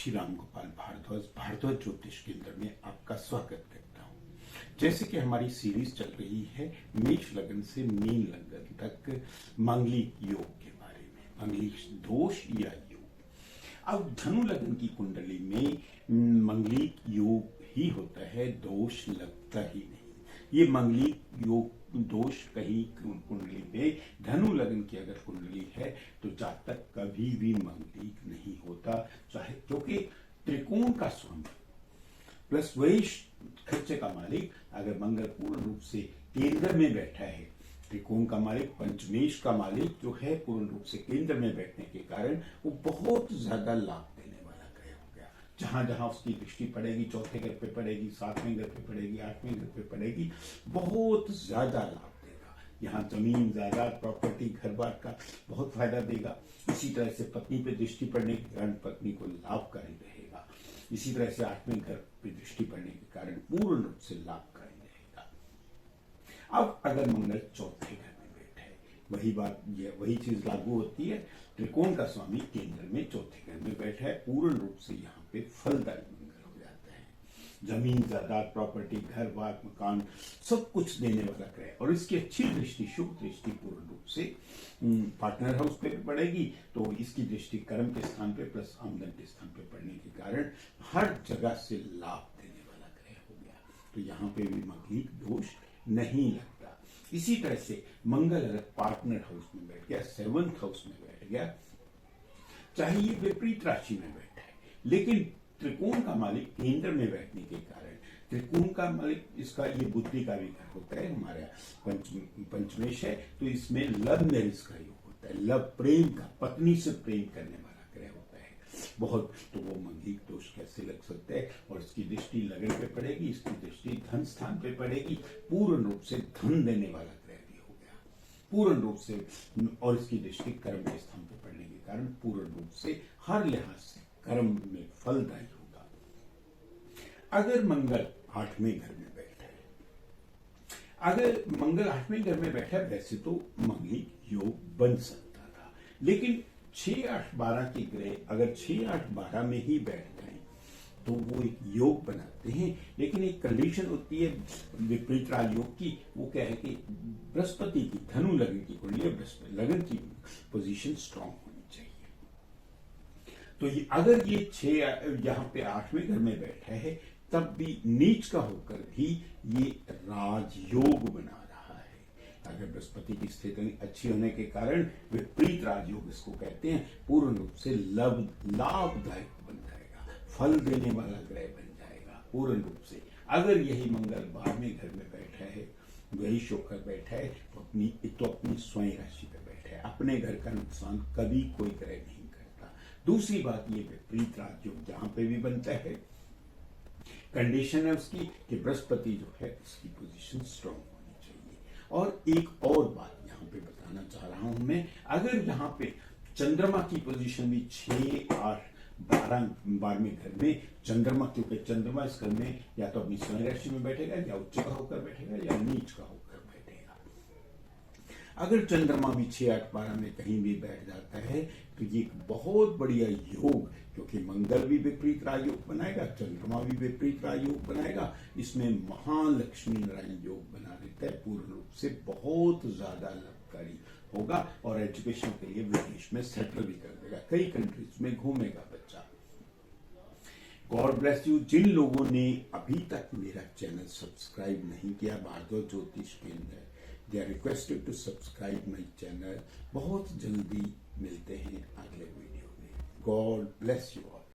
श्री राम गोपाल भारद्वाज भारद्वाज ज्योतिष केंद्र में आपका स्वागत करता हूं। जैसे कि हमारी सीरीज चल रही है मेष लग्न से मीन लग्न तक मांगलिक योग के बारे में, मांगलिक दोष या योग। अब धनु लग्न की कुंडली में मांगलिक योग ही होता है, दोष लगता ही नहीं। ये मांगलिक योग दोष कहीं कुंडली में धनु लग्न की अगर कुंडली है तो जातक कभी भी मांगलिक नहीं होता, चाहे क्योंकि त्रिकोण का स्वामी प्लस वही खर्चे का मालिक अगर मंगल पूर्ण रूप से केंद्र में बैठा है, त्रिकोण का मालिक पंचमेश का मालिक जो है पूर्ण रूप से केंद्र में बैठने के कारण वो बहुत ज्यादा लाभ देने वाला ग्रह हो गया। जहां जहां उसकी दृष्टि पड़ेगी, चौथे घर पे पड़ेगी, सातवें घर पे पड़ेगी, आठवें घर पे पड़ेगी, बहुत ज्यादा लाभ देगा। यहाँ जमीन जायदाद प्रॉपर्टी घर बार का बहुत फायदा देगा। इसी तरह से पत्नी पे दृष्टि पड़ने के कारण पत्नी को लाभकारी रहेगा। इसी तरह से आठवें घर पे दृष्टि पड़ने के कारण पूर्ण रूप से लाभकारी रहेगा। अब अगर मंगल चौथे घर में बैठा है, वही बात वही चीज लागू होती है। त्रिकोण का स्वामी केंद्र में चौथे घर में बैठा है, पूर्ण रूप से यहाँ पे फलदायी मंगल हो जाता है। जमीन जायदाद प्रॉपर्टी घर बार मकान सब कुछ देने वाला ग्रह और इसकी अच्छी दृष्टि शुभ दृष्टि पूर्ण रूप से पार्टनर हाउस पे पड़ेगी, तो इसकी दृष्टि कर्म के स्थान पे प्लस आमदन के स्थान पे पड़ने के कारण हर जगह से लाभ देने वाला ग्रह हो गया। तो यहाँ पे भी मांगलिक दोष नहीं लगता। इसी तरह से मंगल अगर पार्टनर हाउस में बैठ गया, सेवंथ हाउस में बैठ गया, चाहे ये विपरीत राशि में बैठा है, लेकिन त्रिकोण का मालिक केंद्र में बैठने के कारण, त्रिकोण का मालिक इसका ये बुद्धि का भी घर होता है, हमारा पंचमेश है, तो इसमें लव मैरिज का योग होता है, लव प्रेम का, पत्नी से प्रेम करने वाला ग्रह होता है बहुत। तो वो मांगलिक दोष कैसे लग सकता है? और इसकी दृष्टि लगन पे पड़ेगी, इसकी दृष्टि धन स्थान पे पड़ेगी, पूर्ण रूप से धन देने वाला ग्रह भी हो गया पूर्ण रूप से, और इसकी दृष्टि कर्म के स्थान पे पड़ने के कारण पूर्ण रूप से हर लिहाज से कर्म में फलदायी होगा। अगर मंगल आठवें घर में बैठा है, अगर मंगल आठवें घर में बैठा है, वैसे तो मांगलिक योग बन सकता था, लेकिन 6, 8, 12 के ग्रह अगर 6, 8, 12 में ही बैठ गए तो वो एक योग बनाते हैं, लेकिन एक कंडीशन होती है विपरीत राजयोग की। वो क्या है कि बृहस्पति की धनु लग्न की कुंडली, बृहस्पति लग्न की पोजीशन स्ट्रांग होनी चाहिए। तो ये अगर ये 6 यहाँ पे 8वें घर में बैठा है, तब भी नीच का होकर भी ये राजयोग बना रहा है। अगर बृहस्पति की स्थिति अच्छी होने के कारण विपरीत राजयोग इसको कहते हैं, पूर्ण रूप से लाभदायक बन जाएगा, फल देने वाला ग्रह बन जाएगा पूर्ण रूप से। अगर यही मंगल 12वें घर में बैठा है, वही होकर बैठा है, तो अपनी स्वयं राशि पे बैठा है, अपने घर का नुकसान कभी कोई ग्रह नहीं करता। दूसरी बात, ये विपरीत राजयोग जहां पे भी बनता है, कंडीशन है उसकी कि बृहस्पति जो है उसकी पोजीशन स्ट्रांग होनी चाहिए। और एक और बात यहाँ पे बताना चाह रहा हूं मैं, अगर यहाँ पे चंद्रमा की पोजीशन भी 6, 8, 12वें घर में चंद्रमा, क्योंकि चंद्रमा इस घर में या तो अपनी स्वयं राशि में बैठेगा, या उच्च का होकर बैठेगा, या नीच का होकर बैठेगा। अगर चंद्रमा भी 6, 8, 12 में कहीं भी बैठ जाता है तो ये एक बहुत बढ़िया योग, क्योंकि मंगल भी विपरीत राजयोग बनाएगा, चंद्रमा भी विपरीत राजयोग बनाएगा, इसमें महालक्ष्मी नारायण योग बना देता है, पूर्ण रूप से बहुत ज्यादा लाभकारी होगा। और एजुकेशन के लिए विदेश में सेटल भी कर देगा, कई कंट्रीज में घूमेगा बच्चा। God bless you. जिन लोगों ने अभी तक मेरा चैनल सब्सक्राइब नहीं किया, Bhardwaj Jyotish Kendra, they are requested to subscribe my channel. बहुत जल्दी मिलते हैं अगले वीडियो में। God bless you all.